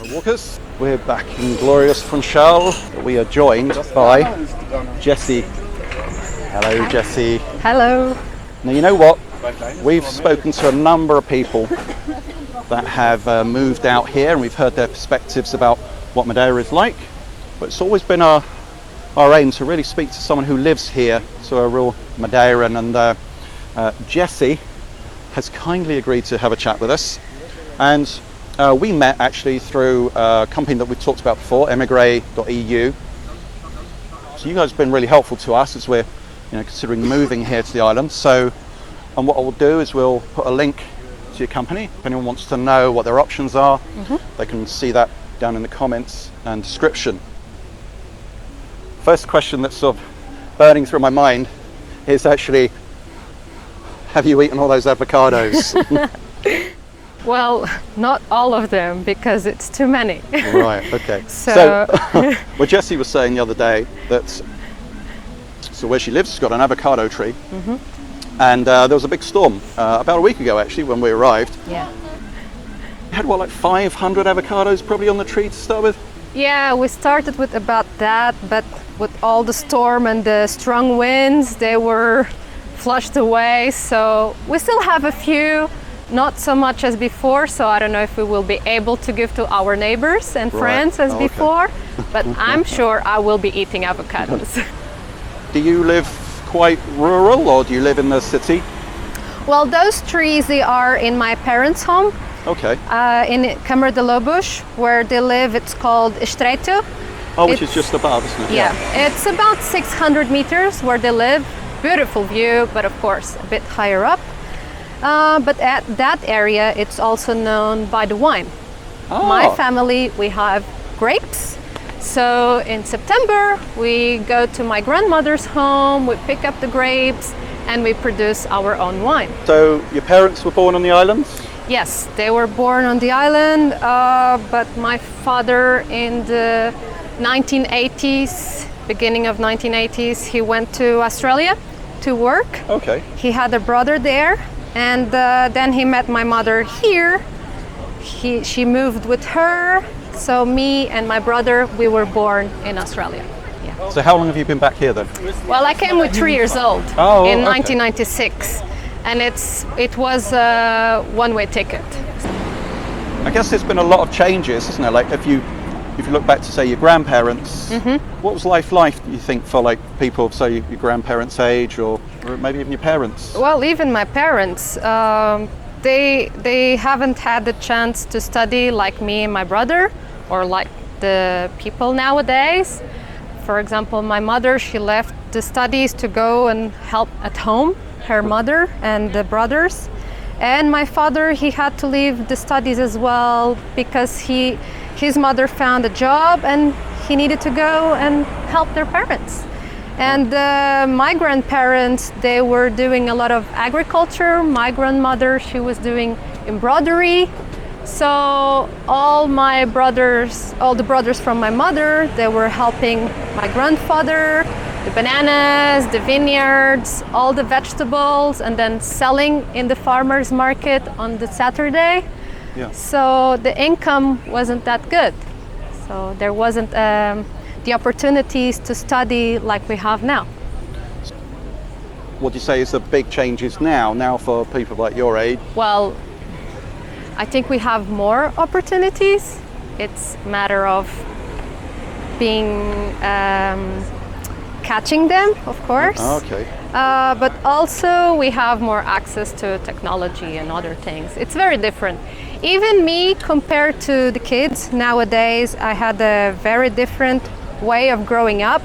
Walkers, we're back in glorious Funchal. We are joined by Jessie. Hello, Jessie. Hello. Now, you know what? We've spoken to a number of people that have moved out here, and we've heard their perspectives about what Madeira is like. But it's always been our aim to really speak to someone who lives here, so a real Madeiran. And Jessie has kindly agreed to have a chat with us. And we met actually through a company that we've talked about before, Emigre.eu. So you guys have been really helpful to us as we're considering moving here to the island. So, and what we'll do is we'll put a link to your company. If anyone wants to know what their options are, they can see that down in the comments and description. First question that's sort of burning through my mind is actually, have you eaten all those avocados? Well, not all of them because it's too many. Right, okay. So well, Jessie was saying the other day that, so where she lives has got an avocado tree, and there was a big storm about a week ago actually when we arrived. Yeah. You had what, like 500 avocados probably on the tree to start with? Yeah, we started with about that, but with all the storm and the strong winds, they were flushed away. So we still have a few. Not so much as before, so I don't know if we will be able to give to our neighbors and friends as before, but I'm sure I will be eating avocados. Do you live quite rural or do you live in the city? Well, those trees, they are in my parents' home. Okay. In Câmara de Lobos, where they live, it's called Estreito. Oh, which is just above, isn't it? Yeah, it's about 600 meters where they live. Beautiful view, but of course a bit higher up. But at that area, it's also known by the wine. Oh. My family, we have grapes. So in September, we go to my grandmother's home, we pick up the grapes, and we produce our own wine. So your parents were born on the island? Yes, they were born on the island, but my father in the 1980s, beginning of 1980s, he went to Australia to work. Okay. He had a brother there. And then he met my mother here. She moved with her. So me and my brother, we were born in Australia. Yeah. So how long have you been back here then? Well, I came with 3 years old in 1996. And it was a one-way ticket. I guess there's been a lot of changes, isn't there? Like if you look back to say your grandparents, what was life like, do you think, for like people, say your grandparents' age or maybe even your parents? Well, even my parents, they haven't had the chance to study like me and my brother, or like the people nowadays. For example, my mother, she left the studies to go and help at home, her mother and the brothers. And my father, he had to leave the studies as well because his mother found a job and he needed to go and help their parents. And my grandparents, they were doing a lot of agriculture. My grandmother, she was doing embroidery. So all the brothers from my mother, they were helping my grandfather, the bananas, the vineyards, all the vegetables, and then selling in the farmer's market on the Saturday. Yeah. So the income wasn't that good. So there wasn't the opportunities to study like we have now. What do you say is the big changes now for people like your age? Well, I think we have more opportunities. It's a matter of being catching them, of course. Okay. But also we have more access to technology and other things. It's very different. Even me, compared to the kids nowadays, I had a very different way of growing up.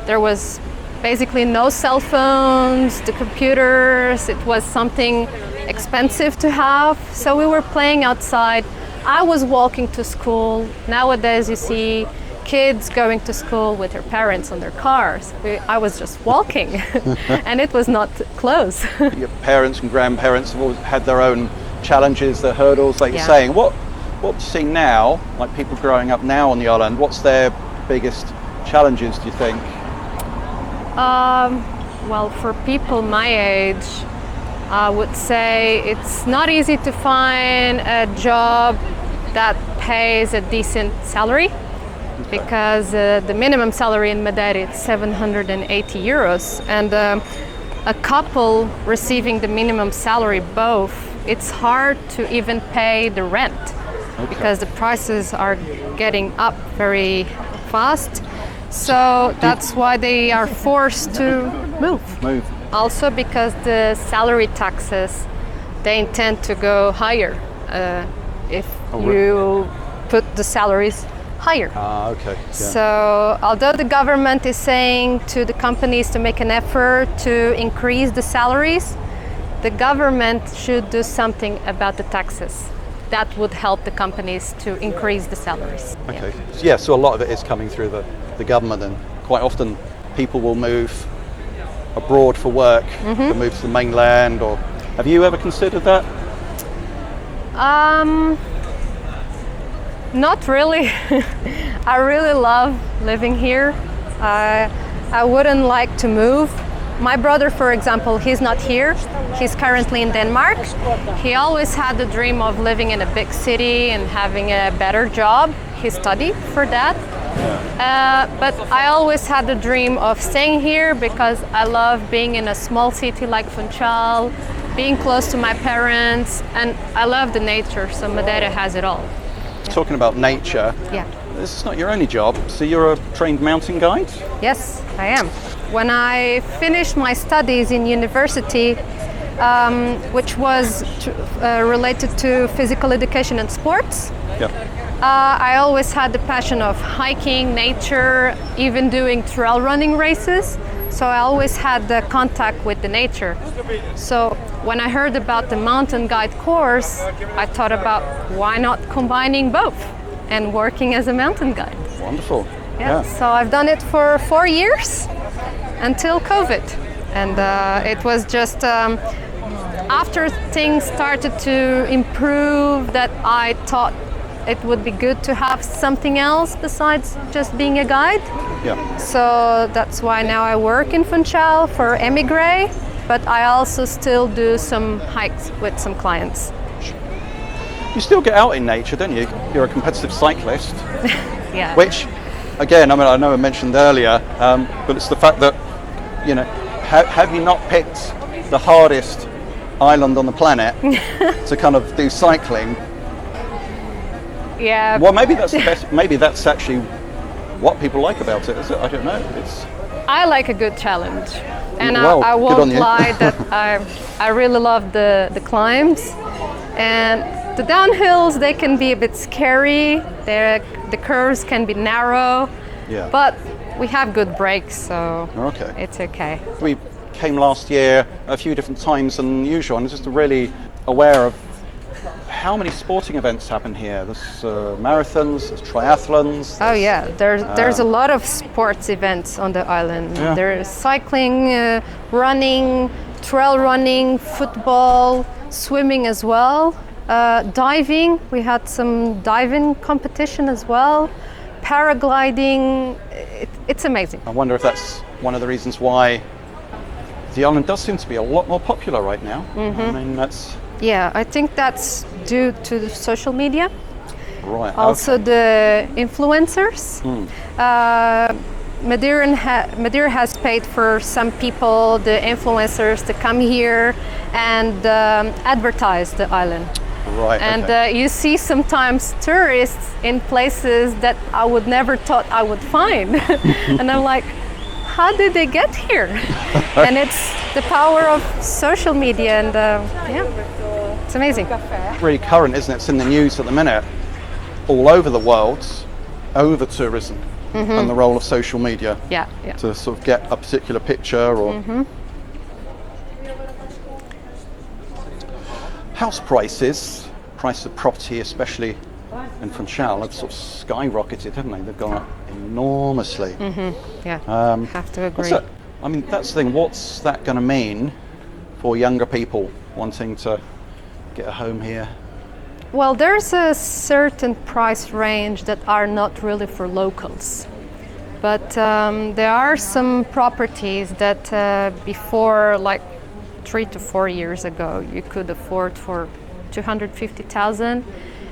There was basically no cell phones, the computers, it was something expensive to have. So we were playing outside. I was walking to school. Nowadays you see kids going to school with their parents on their cars. I was just walking and it was not close. Your parents and grandparents have always had their own challenges, their hurdles, like you're saying. What do you see now, like people growing up now on the island, what's their biggest challenges, do you think? Well, for people my age, I would say it's not easy to find a job that pays a decent salary, because the minimum salary in Madeira is 780 euros, and a couple receiving the minimum salary both, it's hard to even pay the rent, because the prices are getting up very fast. So that's why they are forced to move. Also because the salary taxes, they intend to go higher if you put the salaries higher. Okay. Yeah. So although the government is saying to the companies to make an effort to increase the salaries, the government should do something about the taxes. That would help the companies to increase the salaries. Okay. Yeah, so a lot of it is coming through the government, and quite often people will move abroad for work, to move to the mainland, or have you ever considered that? Not really. I really love living here. I wouldn't like to move. My brother, for example, he's not here. He's currently in Denmark. He always had the dream of living in a big city and having a better job. He studied for that. But I always had the dream of staying here because I love being in a small city like Funchal, being close to my parents, and I love the nature, so Madeira has it all. Talking about nature, this is not your only job, so you're a trained mountain guide? Yes, I am. When I finished my studies in university, which was related to physical education and sports, I always had the passion of hiking, nature, even doing trail running races. So I always had the contact with the nature. So when I heard about the mountain guide course, I thought about why not combining both and working as a mountain guide. Wonderful. Yeah. So I've done it for 4 years until COVID. And it was just after things started to improve that I thought it would be good to have something else besides just being a guide. So that's why now I work in Funchal for Emigre, but I also still do some hikes with some clients. You still get out in nature, don't you? You're a competitive cyclist. Yeah. Which, again, I mean, I know I mentioned earlier, but it's the fact that, you know, have you not picked the hardest island on the planet to kind of do cycling? Yeah. Well, maybe that's the best. Maybe that's actually what people like about it, is it? I don't know. I like a good challenge, and well, I won't lie that I really love the climbs, and the downhills, they can be a bit scary. The curves can be narrow, but we have good brakes, so it's okay. We came last year a few different times than usual, and I was just really aware of how many sporting events happen here. There's marathons, there's triathlons. Oh yeah, there's a lot of sports events on the island. There's cycling, running, trail running, football, swimming as well. Diving, we had some diving competition as well. Paragliding, it's amazing. I wonder if that's one of the reasons why the island does seem to be a lot more popular right now. I mean, that's... Yeah, I think that's due to the social media. Right. Also the influencers. Madeira has paid for some people, the influencers, to come here and advertise the island. Right. And you see sometimes tourists in places that I would never thought I would find. And I'm like, how did they get here? And it's the power of social media, and it's amazing. Really current, isn't it? It's in the news at the minute, all over the world, over tourism and the role of social media to sort of get a particular picture or... House prices, price of property, especially in Funchal, have sort of skyrocketed, haven't they? They've gone up enormously. Have to agree. I mean, that's the thing. What's that going to mean for younger people wanting to get a home here? Well, there's a certain price range that are not really for locals. But there are some properties that before, like 3 to 4 years ago, you could afford for 250,000.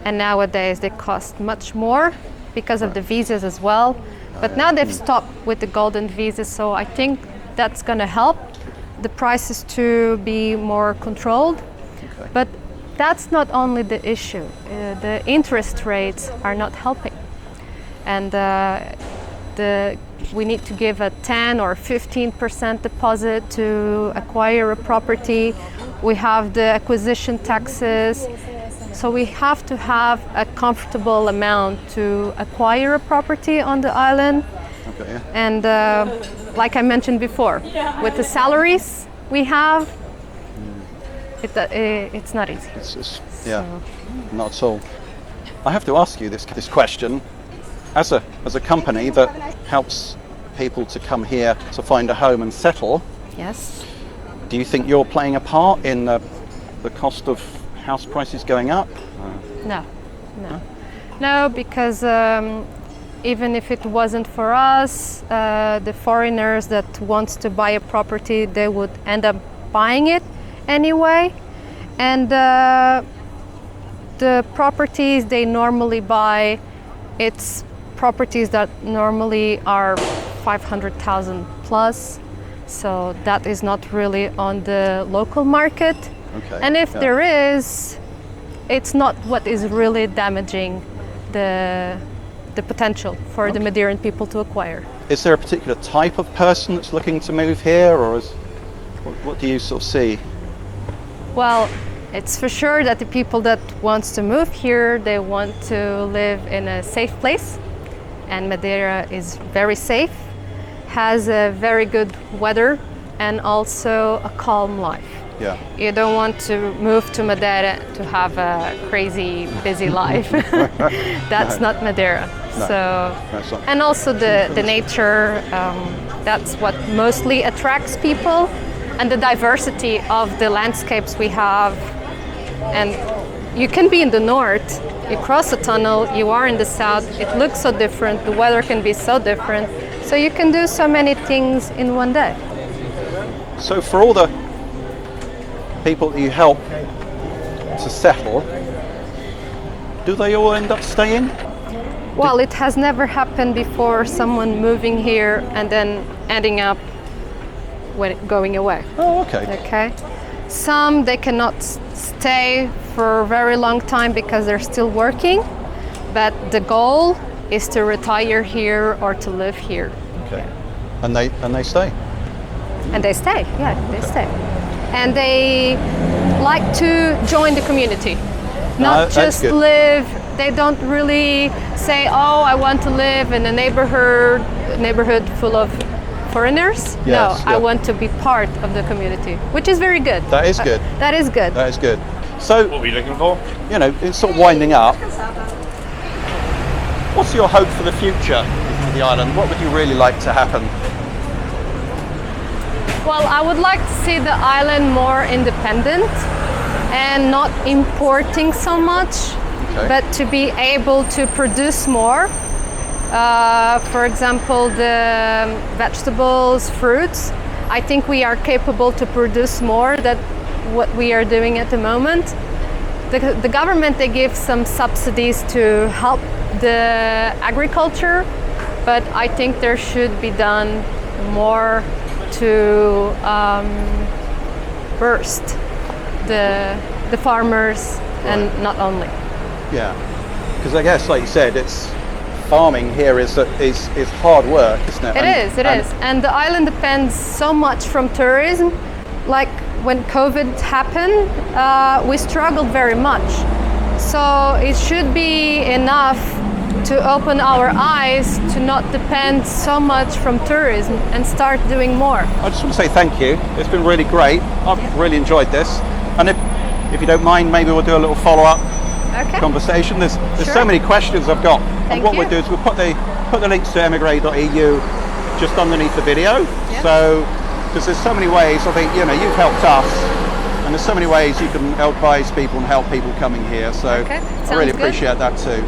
and nowadays they cost much more because of the visas as well. But now they've stopped with the golden visas, so I think that's going to help the prices to be more controlled. Okay. But that's not only the issue. The interest rates are not helping, and we need to give a 10 or 15% deposit to acquire a property. We have the acquisition taxes, so we have to have a comfortable amount to acquire a property on the island. Okay, yeah. And like I mentioned before, with the salaries we have, it's not easy. Yeah, not at all. I have to ask you this question. As a company that helps people to come here to find a home and settle, Yes. do you think you're playing a part in the cost of house prices going up? No, because even if it wasn't for us, the foreigners that wants to buy a property, they would end up buying it anyway. And the properties they normally buy, it's properties that normally are 500,000 plus. So that is not really on the local market. Okay. And if there is, it's not what is really damaging the potential for the Madeiran people to acquire. Is there a particular type of person that's looking to move here, or what do you sort of see? Well, it's for sure that the people that wants to move here, they want to live in a safe place, and Madeira is very safe, has a very good weather, and also a calm life. Yeah. You don't want to move to Madeira to have a crazy, busy life. That's not Madeira. No, So, that's not. and also the nature. That's what mostly attracts people, and the diversity of the landscapes we have. And you can be in the north, you cross a tunnel, you are in the south. It looks so different. The weather can be so different. So you can do so many things in one day. So for all the people that you help to settle, do they all end up staying? Well, it has never happened before, someone moving here and then ending up going away. Oh, okay. Okay. Some, they cannot stay for a very long time because they're still working, but the goal is to retire here or to live here. Okay. And they stay? And they stay, yeah, they stay. And they like to join the community, not that's just good. live. They don't really say, oh, I want to live in a neighborhood full of foreigners. Yes, No, yeah. I want to be part of the community, which is very good. That is good. That is good. That is good. So, What were you looking for? you know, it's sort of winding up. What's your hope for the future for the island? What would you really like to happen? Well, I would like to see the island more independent and not importing so much, Okay. but to be able to produce more. For example, the vegetables, fruits. I think we are capable to produce more than what we are doing at the moment. The government, they give some subsidies to help the agriculture, but I think there should be done more to burst the farmers and not only. Yeah, because I guess, like you said, it's farming here is hard work, isn't it? It is. And the island depends so much from tourism. Like when COVID happened, we struggled very much. So it should be enough to open our eyes to not depend so much from tourism and start doing more. I just want to say thank you. It's been really great. I've really enjoyed this. And if you don't mind, maybe we'll do a little follow-up conversation. There's Sure. so many questions I've got. Thank And what you. we'll do is we'll put the links to Emigre.eu just underneath the video. Yeah. So, because there's so many ways, I think, you know, you've helped us, and there's so many ways you can advise people and help people coming here. So Okay, I really sounds good. appreciate that too.